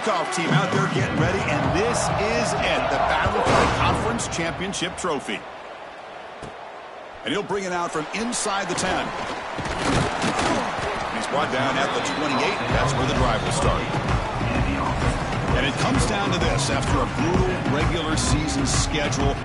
kickoff team out there getting ready, and this is it, the battle for the conference championship trophy. And he'll bring it out from inside the 10. He's brought down at the 28. That's where the drive will start. And it comes down to this after a brutal regular season schedule.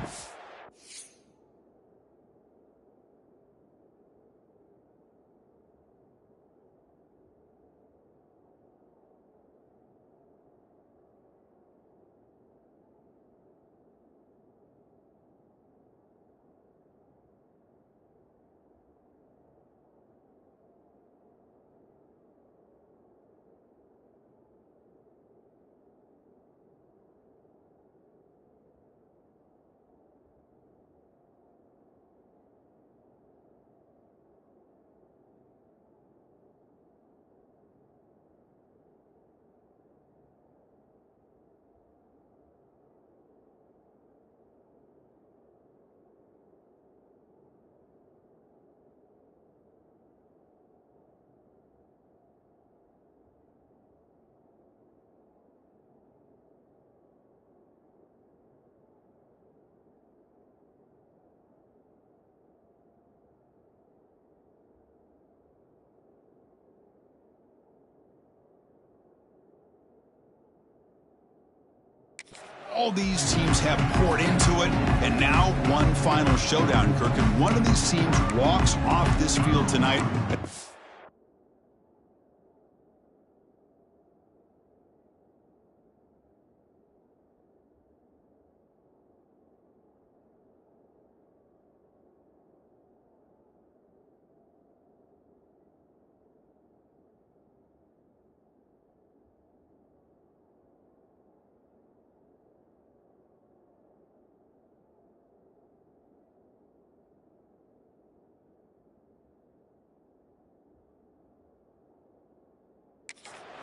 All these teams have poured into it, and now one final showdown, Kirk. And one of these teams walks off this field tonight.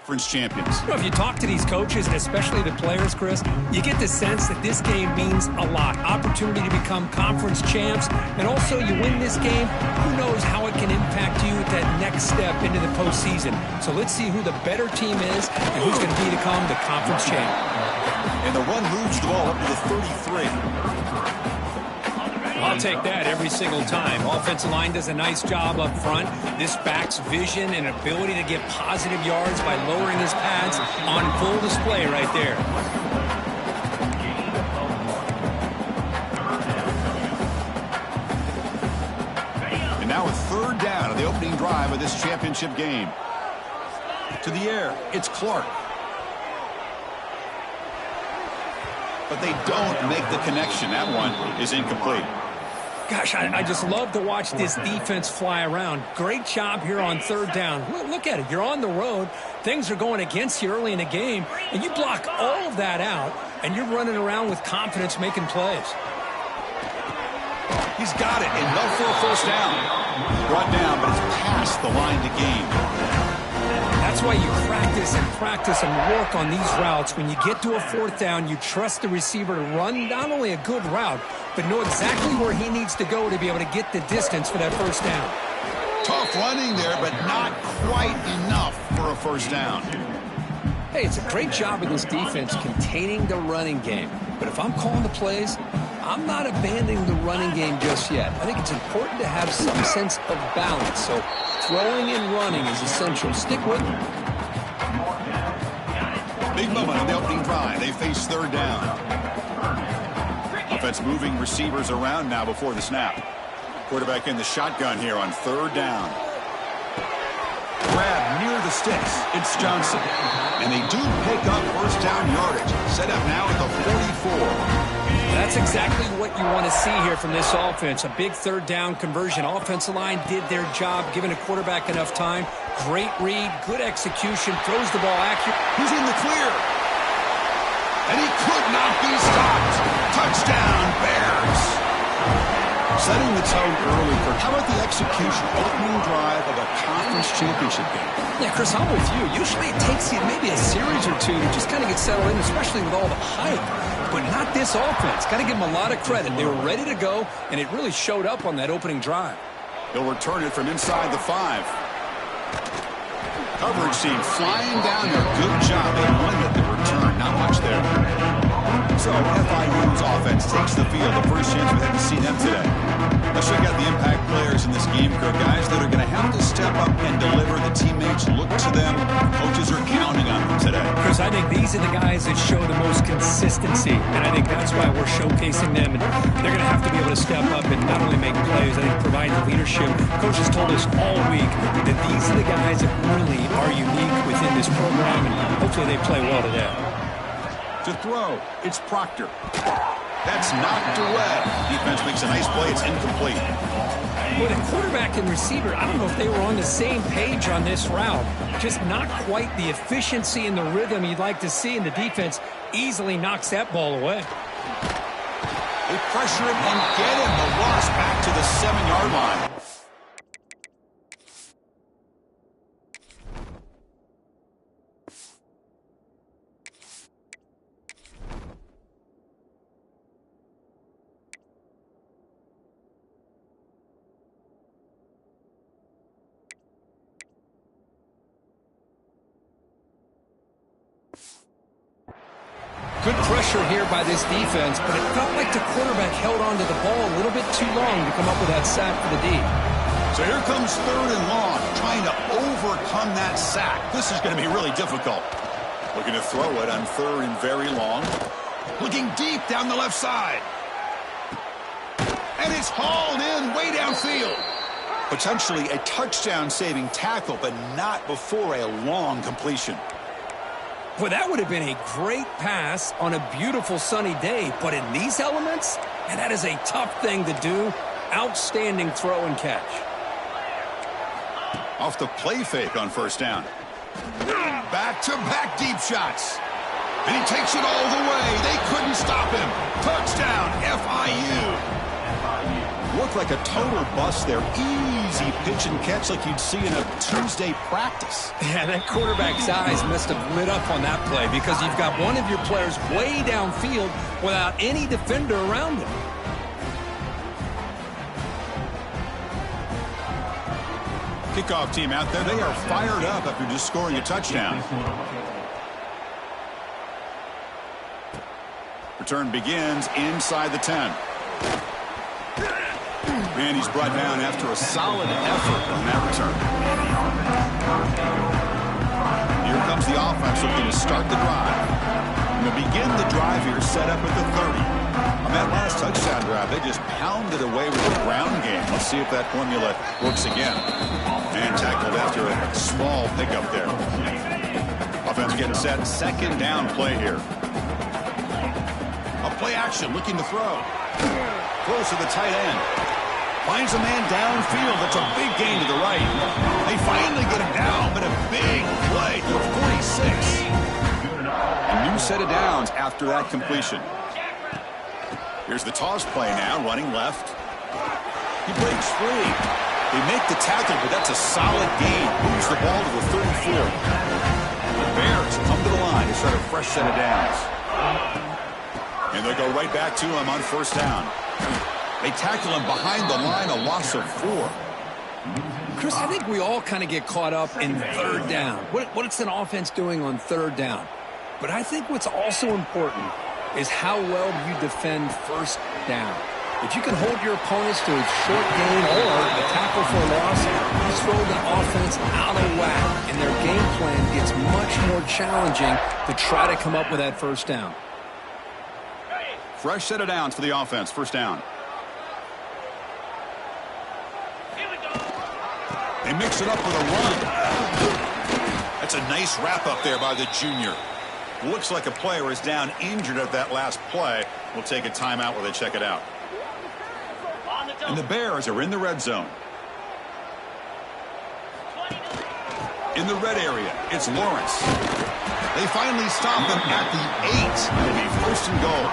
Conference champions. You know, if you talk to these coaches, and especially the players, Chris, you get the sense that this game means a lot. Opportunity to become conference champs, and also you win this game, who knows how it can impact you at that next step into the postseason. So let's see who the better team is and who's going to become the conference champ. And the run moves the ball up to the 33. I'll take that every single time. Offensive line does a nice job up front. This back's vision and ability to get positive yards by lowering his pads on full display right there. And now a third down of the opening drive of this championship game. To the air, it's Clark. But they don't make the connection. That one is incomplete. Gosh, I just love to watch this defense fly around. Great job here on third down. Look at it. You're on the road. Things are going against you early in the game, and you block all of that out, and you're running around with confidence making plays. He's got it, enough for a first down. Brought down, but it's past the line to gain. That's why you practice and work on these routes. When you get to a fourth down, you trust the receiver to run not only a good route, but know exactly where he needs to go to be able to get the distance for that first down. Tough running there, but not quite enough for a first down. Hey, it's a great job of this defense containing the running game. But if I'm calling the plays, I'm not abandoning the running game just yet. I think it's important to have some sense of balance. So throwing and running is essential. Stick with it. Big moment on the opening drive. They face third down. Offense moving receivers around now before the snap. Quarterback in the shotgun here on third down. Grab near the sticks. It's Johnson. And they do pick up first down yardage. Set up now at the 44. That's exactly what you want to see here from this offense. A big third down conversion. Offensive line did their job, giving a quarterback enough time. Great read, good execution, throws the ball accurate. He's in the clear. And he could not be stopped. Touchdown, Bears. Setting the tone early for how about the execution, opening drive of a conference championship game? Yeah, Chris, I'm with you. Usually it takes you maybe a series or two to just kind of get settled in, especially with all the hype. But not this offense. Got to give them a lot of credit. They were ready to go, and it really showed up on that opening drive. He'll return it from inside the 5. Coverage seemed flying down there. Good job. They limited the return. Not much there. So FIU's offense takes the field. The first chance we had to see them today. Let's check out the impact players in this game, Kirk. Guys that are going to have to step up and deliver. The teammates look to them. Coaches are counting on them today. Chris, I think these are the guys that show the most consistency, and I think that's why we're showcasing them. And they're going to have to be able to step up and not only make plays, I think provide the leadership. Coach has told us all week that these are the guys that really are unique within this program, and hopefully they play well today. To throw, it's Proctor. That's knocked away. Defense makes a nice play. It's incomplete. Well, the quarterback and receiver, I don't know if they were on the same page on this route. Just not quite the efficiency and the rhythm you'd like to see, and the defense easily knocks that ball away. They pressure him and get him. The loss back to the 7-yard line. Good pressure here by this defense, but it felt like the quarterback held on to the ball a little bit too long to come up with that sack for the D. So here comes 3rd and long, trying to overcome that sack. This is going to be really difficult. Looking to throw it on 3rd and very long. Looking deep down the left side. And it's hauled in way downfield. Potentially a touchdown-saving tackle, but not before a long completion. Well, that would have been a great pass on a beautiful sunny day, but in these elements, and that is a tough thing to do. Outstanding throw and catch. Off the play fake on 1st down. Back-to-back deep shots. And he takes it all the way. They couldn't stop him. Touchdown, FIU. Looked like a total bust there. Easy pitch and catch like you'd see in a Tuesday practice. Yeah, that quarterback's eyes must have lit up on that play because you've got one of your players way downfield without any defender around him. Kickoff team out there. They are fired up after just scoring a touchdown. Return begins inside the 10. And he's brought down after a solid effort on that return. Here comes the offense looking to start the drive. And to begin the drive here, set up at the 30. On that last touchdown drive, they just pounded away with the ground game. Let's see if that formula works again. And tackled after a small pickup there. Offense getting set. 2nd down play here. A play action, looking to throw. Close to the tight end. Finds a man downfield. That's a big gain to the right. They finally get him down, but a big play to the 46. A new set of downs after that completion. Here's the toss play now, running left. He breaks free. They make the tackle, but that's a solid gain. Moves the ball to the 34. The Bears come to the line to start a fresh set of downs. And they'll go right back to him on 1st down. They tackle him behind the line, a loss of 4. Chris, I think we all kind of get caught up in 3rd down. What's an offense doing on 3rd down? But I think what's also important is how well you defend 1st down. If you can hold your opponents to a short gain or a tackle for a loss, you throw the offense out of whack, and their game plan gets much more challenging to try to come up with that 1st down. Fresh set of downs for the offense, 1st down. They mix it up with a run. That's a nice wrap-up there by the junior. Looks like a player is down injured at that last play. We'll take a timeout while they check it out. And the Bears are in the red zone. In the red area, it's Lawrence. They finally stop him at the 8. It'll be 1st and goal.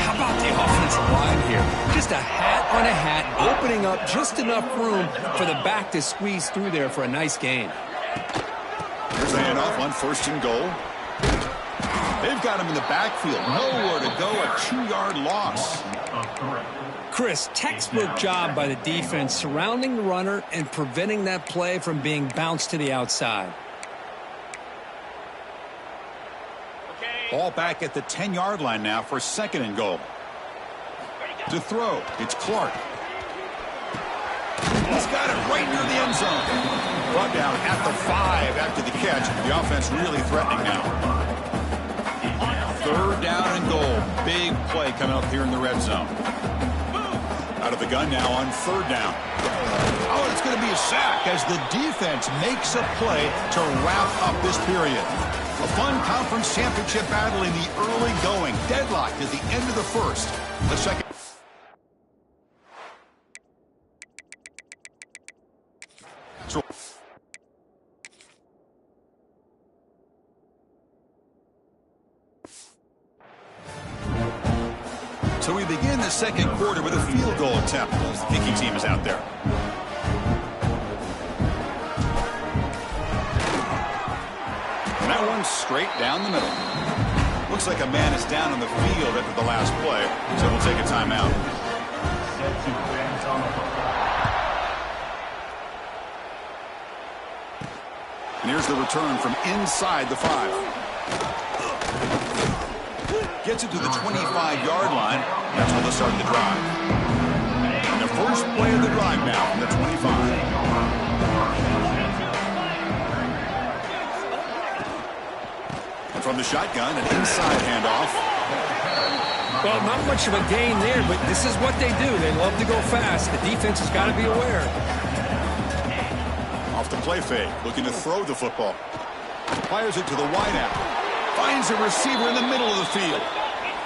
How about the offensive line here? Just a hat on a hat, opening up just enough room for the back to squeeze through there for a nice gain. Here's the handoff on 1st and goal. They've got him in the backfield. Nowhere to go, a 2-yard loss. Chris, textbook job by the defense surrounding the runner and preventing that play from being bounced to the outside. Ball back at the 10-yard line now for 2nd and goal. To throw, it's Clark. He's got it right near the end zone. Brought down at the 5 after the catch. The offense really threatening now. 3rd down and goal. Big play coming up here in the red zone. Out of the gun now on 3rd down. Oh, it's going to be a sack as the defense makes a play to wrap up this period. A fun conference championship battle in the early going. Deadlocked at the end of the first. Let's check it. So we begin the 2nd quarter with a field goal attempt as the kicking team is out there. And that one straight down the middle. Looks like a man is down on the field after the last play, so we'll take a timeout. And here's the return from inside the 5. Gets it to the 25-yard line. That's where they'll start the drive. And the first play of the drive now from the 25. And from the shotgun, an inside handoff. Well, not much of a gain there, but this is what they do. They love to go fast. The defense has got to be aware. Off the play fake, looking to throw the football. Fires it to the wideout. Finds a receiver in the middle of the field.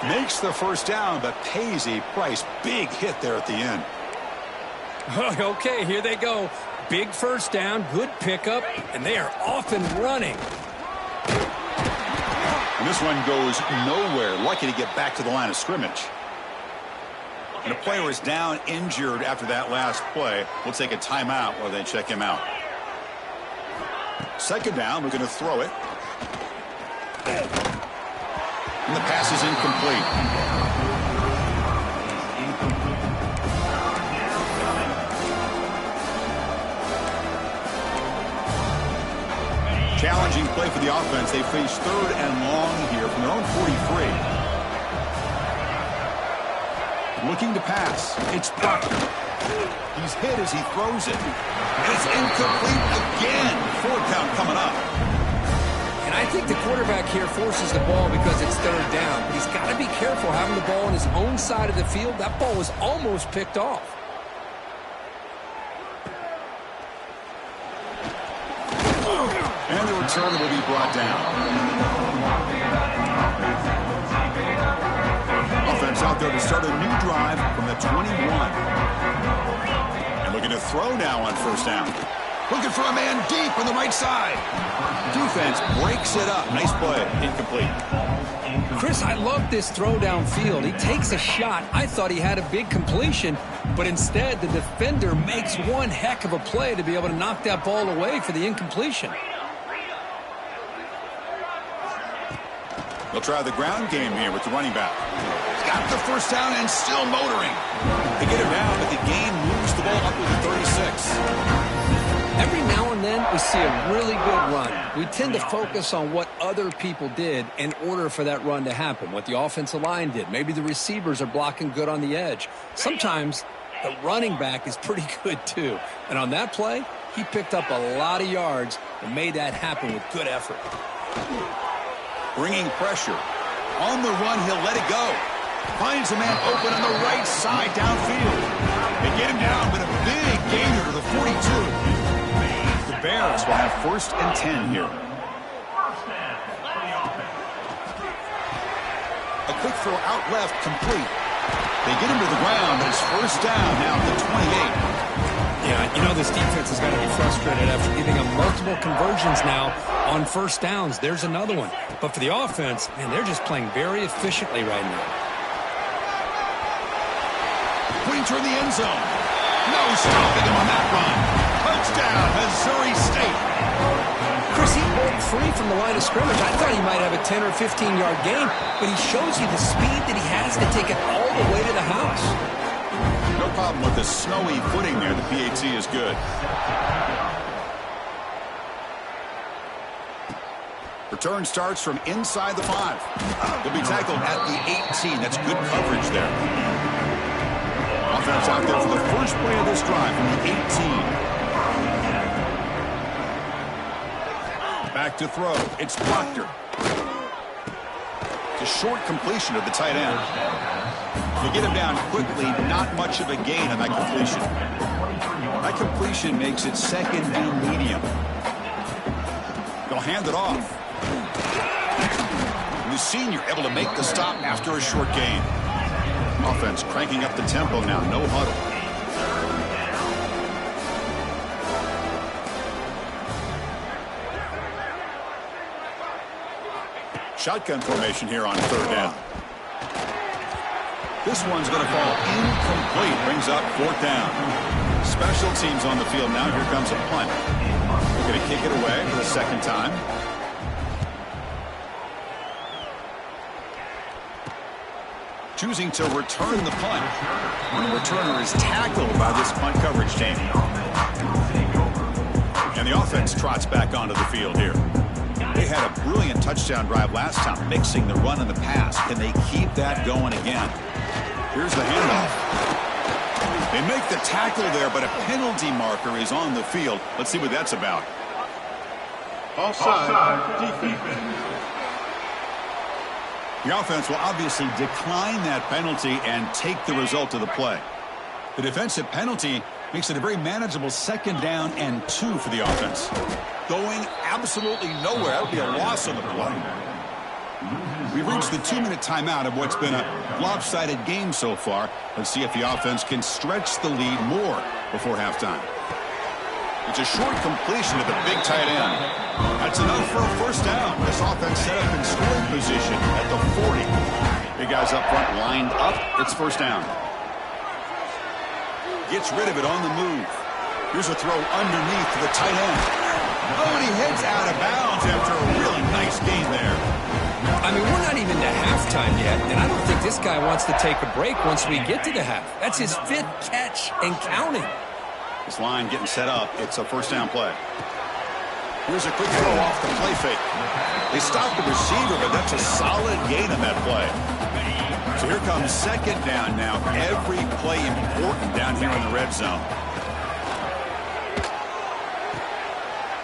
Makes the first down, but pays a price. Big hit there at the end. Okay, here they go. Big first down, good pickup, and they are off and running. And this one goes nowhere. Lucky to get back to the line of scrimmage. And the player is down injured after that last play. We'll take a timeout while they check him out. 2nd down, we're going to throw it. And the pass is incomplete. Challenging play for the offense. They face 3rd and long here from their own 43. Looking to pass. It's Proctor. He's hit as he throws it. It's incomplete again. 4th down coming up. And I think the quarterback here forces the ball because it's 3rd down. But he's got to be careful having the ball on his own side of the field. That ball was almost picked off. And the return will be brought down. Offense out there to start a new drive from the 21. And looking to throw now on 1st down. Looking for a man deep on the right side. Defense breaks it up. Nice play. Incomplete. Chris, I love this throw downfield. He takes a shot. I thought he had a big completion, but instead the defender makes one heck of a play to be able to knock that ball away for the incompletion. They'll try the ground game here with the running back. Got the first down and still motoring. They get him down, but the game moves the ball up with the 36. Every now and then we see a really good run. We tend to focus on what other people did in order for that run to happen, what the offensive line did. Maybe the receivers are blocking good on the edge. Sometimes the running back is pretty good too. And on that play, he picked up a lot of yards and made that happen with good effort. Bringing pressure. On the run, he'll let it go. Finds a man open on the right side downfield. They get him down, but a big gainer to the 42. The Bears will have 1st and 10 here. A quick throw out left, complete. They get him to the ground, but it's 1st down now at the 28. Yeah, you know this defense has got to be frustrated after giving them multiple conversions now on 1st downs. There's another one. But for the offense, man, they're just playing very efficiently right now. Putting toward the end zone. No stopping him on that run. Touchdown, Missouri State. Chris, he broke free from the line of scrimmage. I thought he might have a 10 or 15-yard gain, but he shows you the speed that he has to take it all the way to the house. No problem with the snowy footing there. The PAT is good. Return starts from inside the 5. He'll be tackled at the 18. That's good coverage there. Offense out there for the first play of this drive from the 18. Back to throw. It's Proctor. It's a short completion of the tight end. They get him down quickly. Not much of a gain on that completion. That completion makes it second and medium. They'll hand it off. And the senior able to make the stop after a short gain. Offense cranking up the tempo now. No huddle. Shotgun formation here on third down. This one's going to fall incomplete. Brings up fourth down. Special teams on the field now. Here comes a punt. They're going to kick it away for the second time. Choosing to return the punt. And the returner is tackled by this punt coverage team. And the offense trots back onto the field here. They had a brilliant touchdown drive last time, mixing the run and the pass. Can they keep that going again? Here's the handoff. They make the tackle there, but a penalty marker is on the field. Let's see what that's about. Offside, defense. The offense will obviously decline that penalty and take the result of the play. The defensive penalty makes it a very manageable second down and 2 for the offense. Going absolutely nowhere. That would be a loss on the play. We've reached the 2-minute timeout of what's been a lopsided game so far. Let's see if the offense can stretch the lead more before halftime. It's a short completion to the big tight end. That's enough for a first down. This offense set up in scoring position at the 40. Big guys up front lined up. It's first down. Gets rid of it on the move. Here's a throw underneath to the tight end. Oh, and he heads out of bounds after a really nice gain there. I mean, we're not even to halftime yet, and I don't think this guy wants to take a break once we get to the half. That's his 5th catch and counting. This line getting set up. It's a first down play. Here's a quick throw off the play fake. They stop the receiver, but that's a solid gain on that play. So here comes second down now. Every play important down here in the red zone.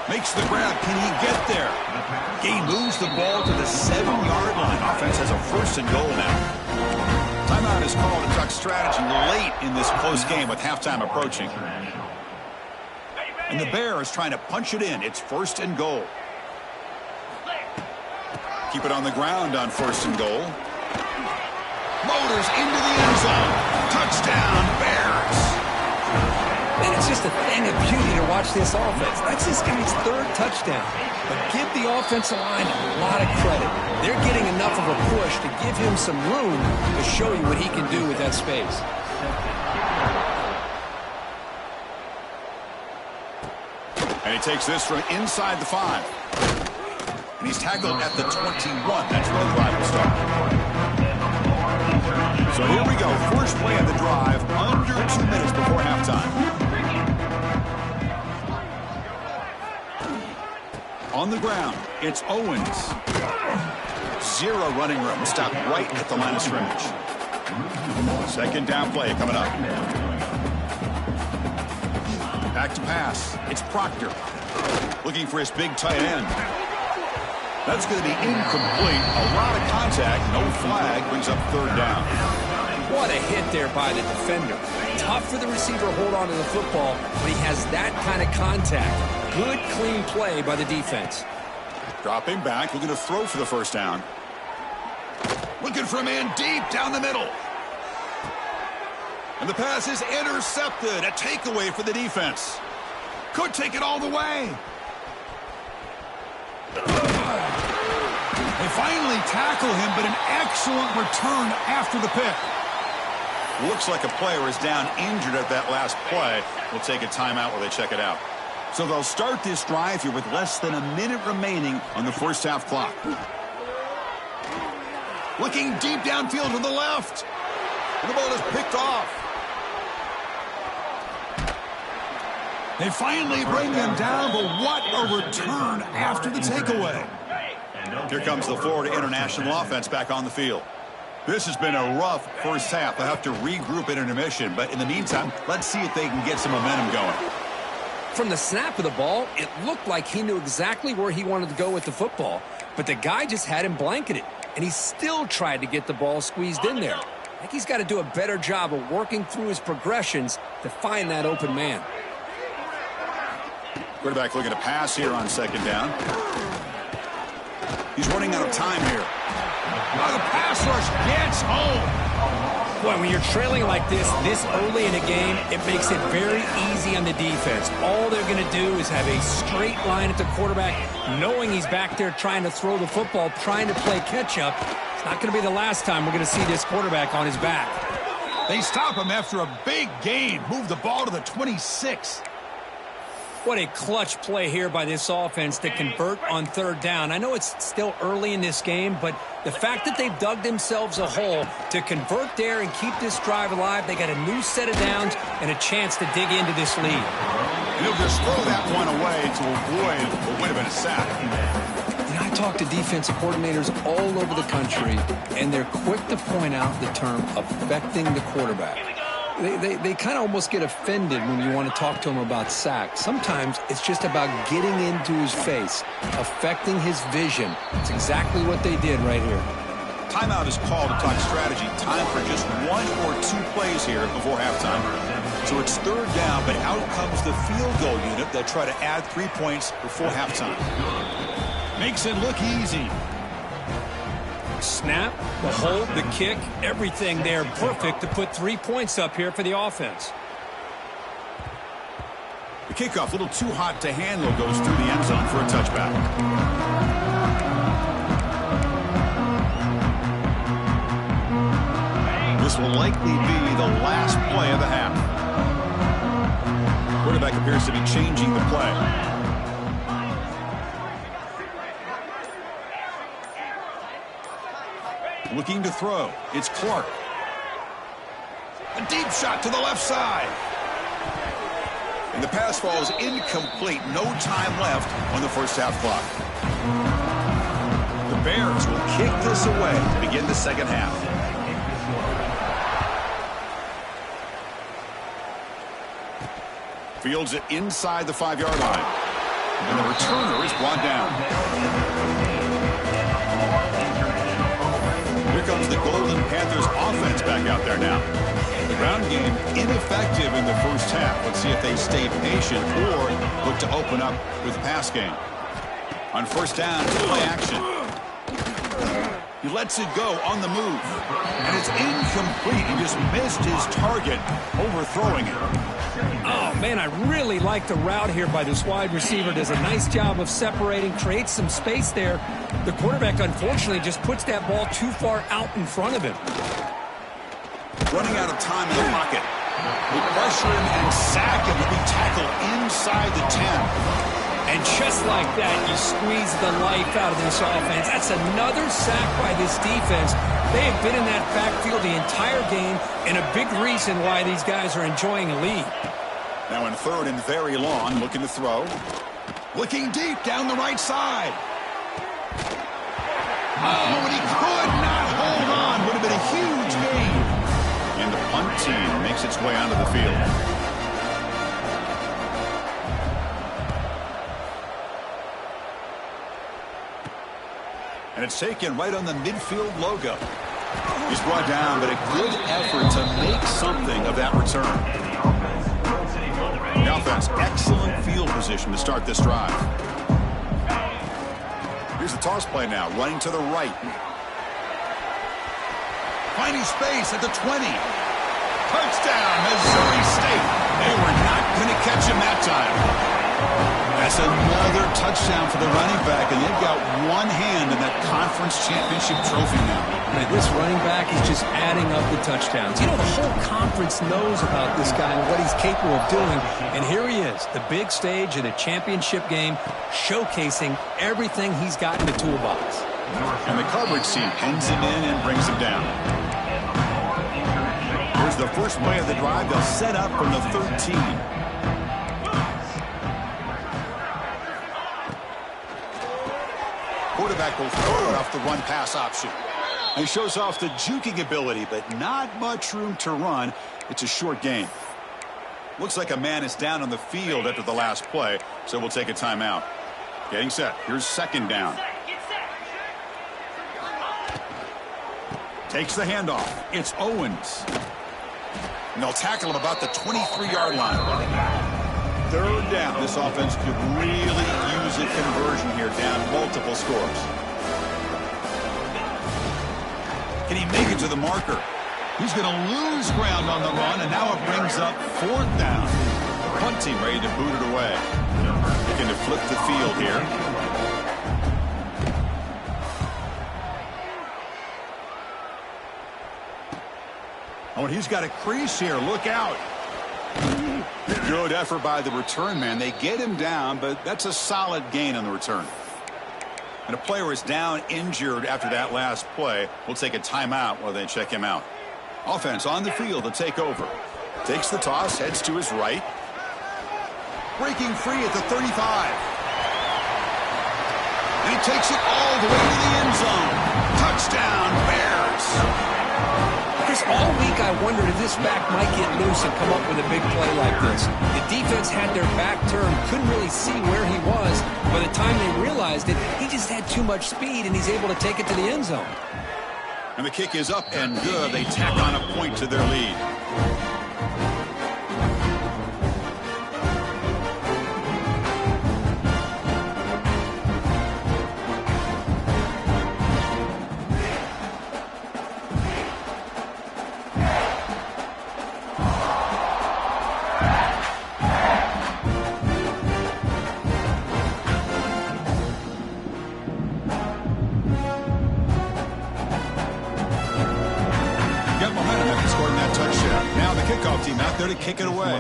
Makes the grab. Can he get there? He moves the ball to the 7-yard line. Offense has a first and goal now. Timeout is called to talk strategy late in this close game with halftime approaching. And the Bears trying to punch it in. It's first and goal. Keep it on the ground on first and goal. Motors into the end zone. Touchdown, Bears. Man, it's just a thing of beauty to watch this offense. That's this guy's 3rd touchdown. But give the offensive line a lot of credit. They're getting enough of a push to give him some room to show you what he can do with that space. And he takes this from inside the 5. And he's tackled at the 21. That's where the drive will start. So here we go. First play of the drive. Under 2 minutes before halftime. On the ground, it's Owens. 0 running room. Stopped right at the line of scrimmage. Second down play coming up. Back to pass. It's Proctor. Looking for his big tight end. That's going to be incomplete. A lot of contact. No flag. Brings up third down. What a hit there by the defender. Tough for the receiver to hold on to the football, but he has that kind of contact. Good, clean play by the defense. Dropping back, looking to throw for the first down. Looking for a man deep down the middle. And the pass is intercepted. A takeaway for the defense. Could take it all the way. They finally tackle him, but an excellent return after the pick. Looks like a player is down injured at that last play. We'll take a timeout while they check it out. So they'll start this drive here with less than a minute remaining on the first half clock. Looking deep downfield to the left. And the ball is picked off. They finally bring him down, but what a return after the takeaway. Here comes the Florida International offense back on the field. This has been a rough first half. They'll have to regroup at intermission, but in the meantime, let's see if they can get some momentum going. From the snap of the ball, it looked like he knew exactly where he wanted to go with the football, but the guy just had him blanketed, and he still tried to get the ball squeezed in there. I think he's got to do a better job of working through his progressions to find that open man. Quarterback looking to pass here on second down. He's running out of time here. Oh, the pass rush gets home. Boy, when you're trailing like this early in a game, it makes it very easy on the defense. All they're going to do is have a straight line at the quarterback, knowing he's back there trying to throw the football, trying to play catch-up. It's not going to be the last time we're going to see this quarterback on his back. They stop him after a big gain. Move the ball to the 26. What a clutch play here by this offense to convert on third down. I know it's still early in this game, but the fact that they've dug themselves a hole to convert there and keep this drive alive, they got a new set of downs and a chance to dig into this lead. And he'll just throw that one away to avoid what would have been a sack. I talk to defensive coordinators all over the country, and they're quick to point out the term affecting the quarterback. They kind of almost get offended when you want to talk to them about sacks. Sometimes it's just about getting into his face, affecting his vision. It's exactly what they did right here. Timeout is called to talk strategy. Time for just one or two plays here before halftime. So it's third down, but out comes the field goal unit. They'll try to add 3 points before halftime. Makes it look easy. Snap, the hold, the kick, everything there perfect to put 3 points up here for the offense. The kickoff, a little too hot to handle, goes through the end zone for a touchback. This will likely be the last play of the half. Quarterback appears to be changing the play. Looking to throw. It's Clark. A deep shot to the left side. And the pass falls incomplete. No time left on the first half clock. The Bears will kick this away to begin the second half. Fields it inside the 5-yard line. And the returner is brought down. Here comes the Golden Panthers offense back out there now. The ground game ineffective in the first half. Let's see if they stay patient or look to open up with the pass game. On first down, play action. He lets it go on the move. And it's incomplete. He just missed his target, overthrowing it. Oh, man, I really like the route here by this wide receiver. Does a nice job of separating, creates some space there. The quarterback, unfortunately, just puts that ball too far out in front of him. Running out of time in the pocket. They pressure him and sack him to be tackled inside the 10. And just like that, you squeeze the life out of this offense. That's another sack by this defense. They have been in that backfield the entire game, and a big reason why these guys are enjoying a lead. Now in third and very long, looking to throw. Looking deep down the right side. Oh, and he could not hold on. Would have been a huge gain. And the punt team makes its way onto the field. And it's taken right on the midfield logo. He's brought down, but a good effort to make something of that return. The offense, excellent field position to start this drive. Here's the toss play now, running to the right. Finding space at the 20. Touchdown, Missouri State. They were not going to catch him that time. That's another touchdown for the running back, and they've got one hand in that conference championship trophy now. This running back is just adding up the touchdowns. You know, the whole conference knows about this guy and what he's capable of doing, and here he is, the big stage in a championship game, showcasing everything he's got in the toolbox. And the coverage team pins him in and brings him down. Here's the first play of the drive. They'll set up from the 13. quarterback will throw it off the run-pass option. He shows off the juking ability, but not much room to run. It's a short game. Looks like a man is down on the field after the last play, so we'll take a timeout. Getting set. Here's second down. Takes the handoff. It's Owens. And they'll tackle him about the 23-yard line. Third down. This offense could really use a conversion here, down multiple scores. Can he make it to the marker? He's going to lose ground on the run, and now it brings up fourth down. The punt team ready to boot it away. Looking to flip the field here. Oh, and he's got a crease here. Look out. Good effort by the return man. They get him down, but that's a solid gain on the return. And a player is down injured after that last play. We'll take a timeout while they check him out. Offense on the field to take over. Takes the toss, heads to his right. Breaking free at the 35. And he takes it all the way to the end zone. Touchdown, Bears. Chris, all week I wondered if this back might get loose and come up with a big play like this. The defense had their back turned, couldn't really see where he was. By the time they realized it, he just had too much speed, and he's able to take it to the end zone. And the kick is up and good. They tack on a point to their lead. Team out there to kick it away.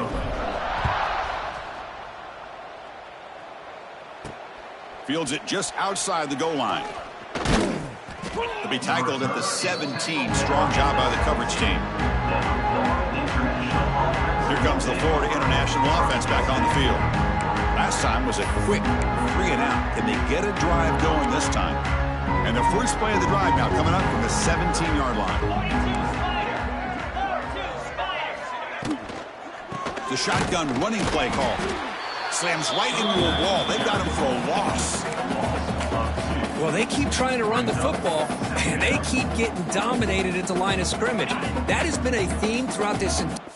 Fields it just outside the goal line. To be tackled at the 17. Strong job by the coverage team. Here comes the Florida International offense back on the field. Last time was a quick 3 and out. Can they get a drive going this time? And the first play of the drive now coming up from the 17-yard line. The shotgun running play call. Slams right into a wall. They've got him for a loss. Well, they keep trying to run the football, and they keep getting dominated at the line of scrimmage. That has been a theme throughout this entire game.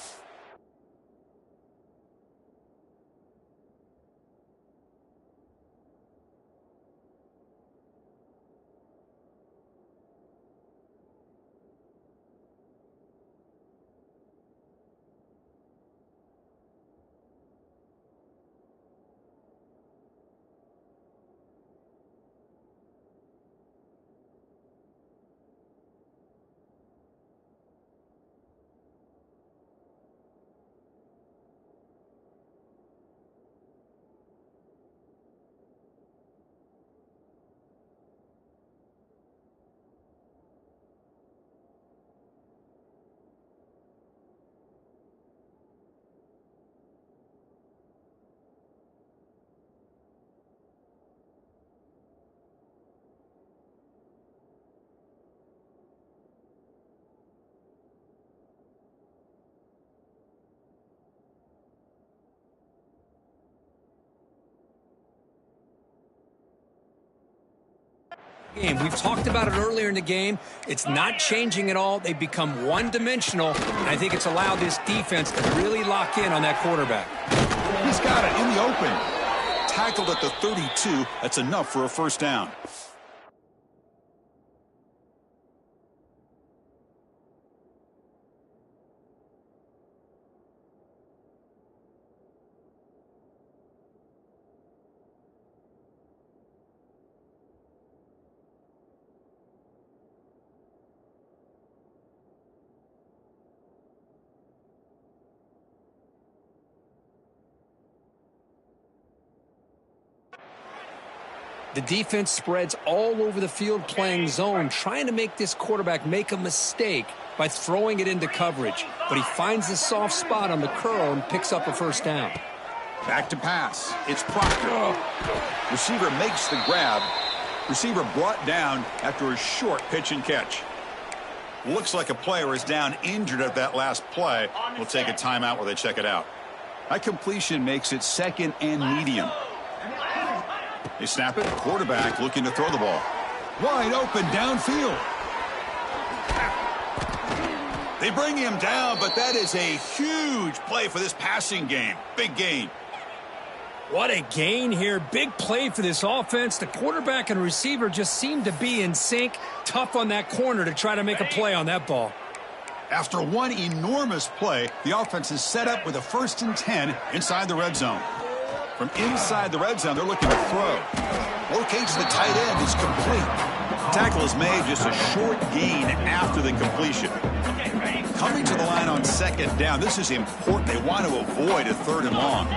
We've talked about it earlier in the game. It's not changing at all. They've become one-dimensional, and I think it's allowed this defense to really lock in on that quarterback. He's got it in the open. Tackled at the 32. That's enough for a first down. The defense spreads all over the field playing zone, trying to make this quarterback make a mistake by throwing it into coverage. But he finds the soft spot on the curl and picks up a first down. Back to pass. It's Proctor. Receiver makes the grab. Receiver brought down after a short pitch and catch. Looks like a player is down injured at that last play. We'll take a timeout while they check it out. That completion makes it second and medium. They snap it. Quarterback looking to throw the ball. Wide open downfield. They bring him down, but that is a huge play for this passing game. Big gain. What a gain here. Big play for this offense. The quarterback and receiver just seem to be in sync. Tough on that corner to try to make a play on that ball. After one enormous play, the offense is set up with a 1st and 10 inside the red zone. From inside the red zone, they're looking to throw. Locates the tight end is complete. Tackle is made, just a short gain after the completion. Coming to the line on 2nd down. This is important. They want to avoid a 3rd and long.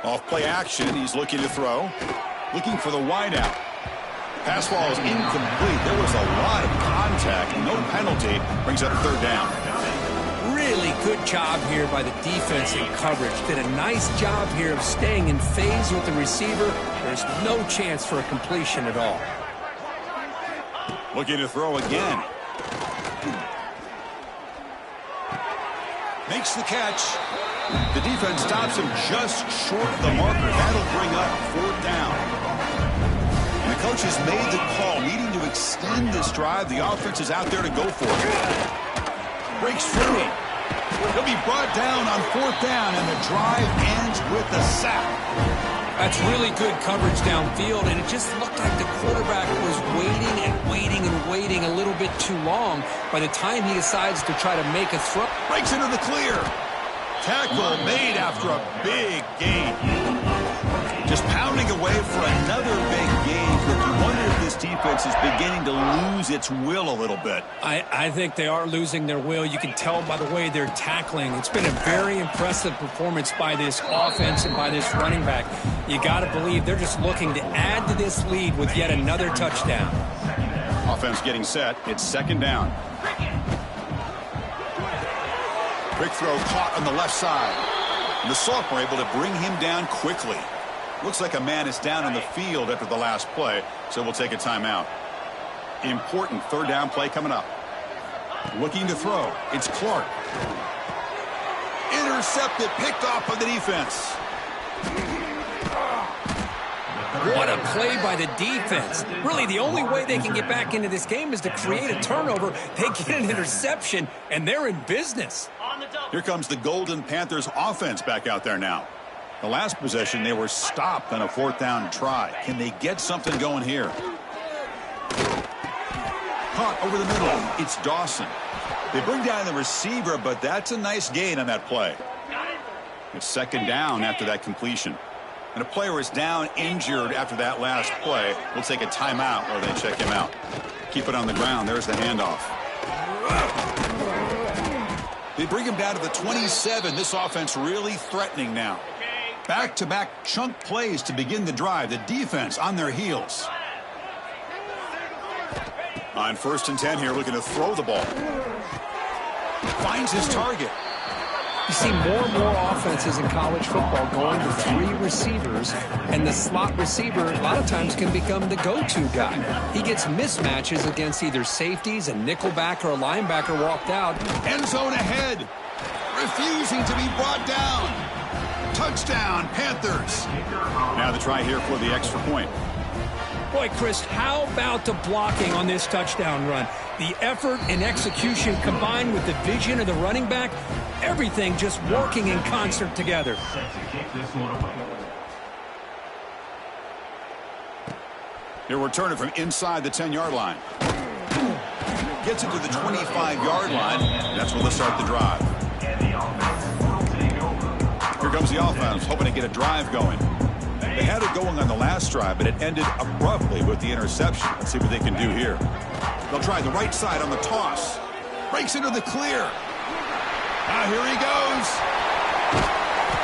Off play action, he's looking to throw. Looking for the wideout. Pass ball is incomplete. There was a lot of contact. No penalty. Brings up 3rd down. Really good job here by the defense in coverage. Did a nice job here of staying in phase with the receiver. There's no chance for a completion at all. Looking to throw again. Makes the catch. The defense stops him just short of the marker. That'll bring up 4th down. And the coach has made the call, needing to extend this drive. The offense is out there to go for it. Breaks free. He'll be brought down on 4th down, and the drive ends with a sack. That's really good coverage downfield, and it just looked like the quarterback was waiting and waiting and waiting a little bit too long. By the time he decides to try to make a throw. Breaks into the clear. Tackle made after a big gain. Just pounding away for another big gain. But you wonder if this defense is beginning to lose its will a little bit. I think they are losing their will. You can tell by the way they're tackling. It's been a very impressive performance by this offense and by this running back. You got to believe they're just looking to add to this lead with yet another touchdown. Offense getting set. It's 2nd down. Quick throw caught on the left side. And the sophomore able to bring him down quickly. Looks like a man is down on the field after the last play, so we'll take a timeout. Important 3rd down play coming up. Looking to throw. It's Clark. Intercepted, picked off by the defense. What a play by the defense. Really, the only way they can get back into this game is to create a turnover. They get an interception, and they're in business. Here comes the Golden Panthers offense back out there now. The last possession, they were stopped on a 4th down try. Can they get something going here? Caught over the middle. It's Dawson. They bring down the receiver, but that's a nice gain on that play. It's 2nd down after that completion. And a player is down injured after that last play. We'll take a timeout while they check him out. Keep it on the ground. There's the handoff. They bring him down to the 27. This offense really threatening now. Back-to-back chunk plays to begin the drive. The defense on their heels. On 1st and 10 here, looking to throw the ball. Finds his target. You see more and more offenses in college football going to 3 receivers, and the slot receiver a lot of times can become the go-to guy. He gets mismatches against either safeties, a nickelback, or a linebacker walked out. End zone ahead. Refusing to be brought down. Touchdown, Panthers. Now the try here for the extra point. Boy, Chris, how about the blocking on this touchdown run? The effort and execution combined with the vision of the running back, everything just working in concert together. He'll return it from inside the 10-yard line. Gets it to the 25-yard line. That's where they'll start the drive. Here comes the offense, hoping to get a drive going. They had it going on the last drive, but it ended abruptly with the interception. Let's see what they can do here. They'll try the right side on the toss. Breaks into the clear. Here he goes.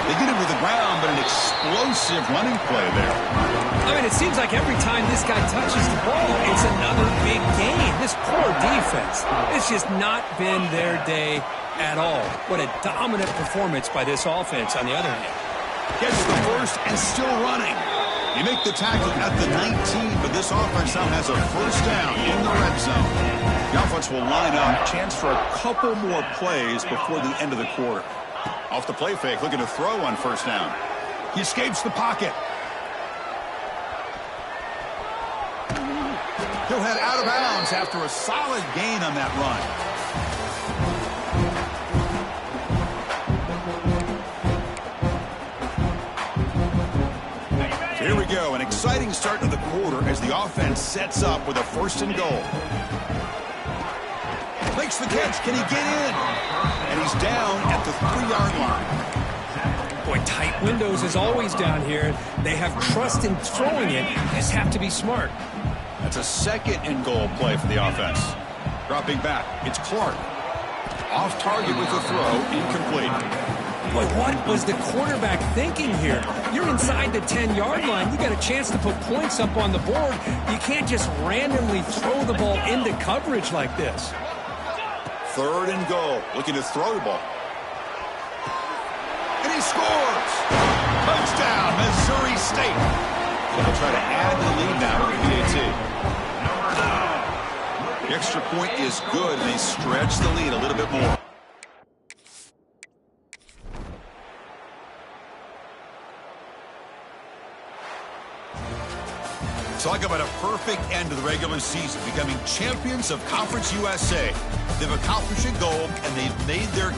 They get him to the ground, but an explosive running play there. I mean, it seems like every time this guy touches the ball, it's another big gain. This poor defense, it's just not been their day at all. What a dominant performance by this offense on the other hand. Gets the first and still running. You make the tackle at the 19, but this offense now has a first down in the red zone. The offense will line up. Chance for a couple more plays before the end of the quarter. Off the play fake, looking to throw on first down. He escapes the pocket. He'll head out of bounds after a solid gain on that run. So here we go, an exciting start to the quarter as the offense sets up with a first and goal. Makes the catch. Can he get in? And he's down at the 3-yard line. Boy, tight windows is always down here. They have trust in throwing it. Just have to be smart. That's a second and goal play for the offense. Dropping back, it's Clark. Off target with the throw, incomplete. Boy, what was the quarterback thinking here? You're inside the 10-yard line. You got a chance to put points up on the board. You can't just randomly throw the ball into coverage like this. Third and goal, looking to throw the ball. And he scores! Touchdown, Missouri State. They'll try to add the lead now with the PAT. The extra point is good, and they stretch the lead a little bit more. Talk about a perfect end to the regular season, becoming champions of Conference USA. They've accomplished a goal, and they've made their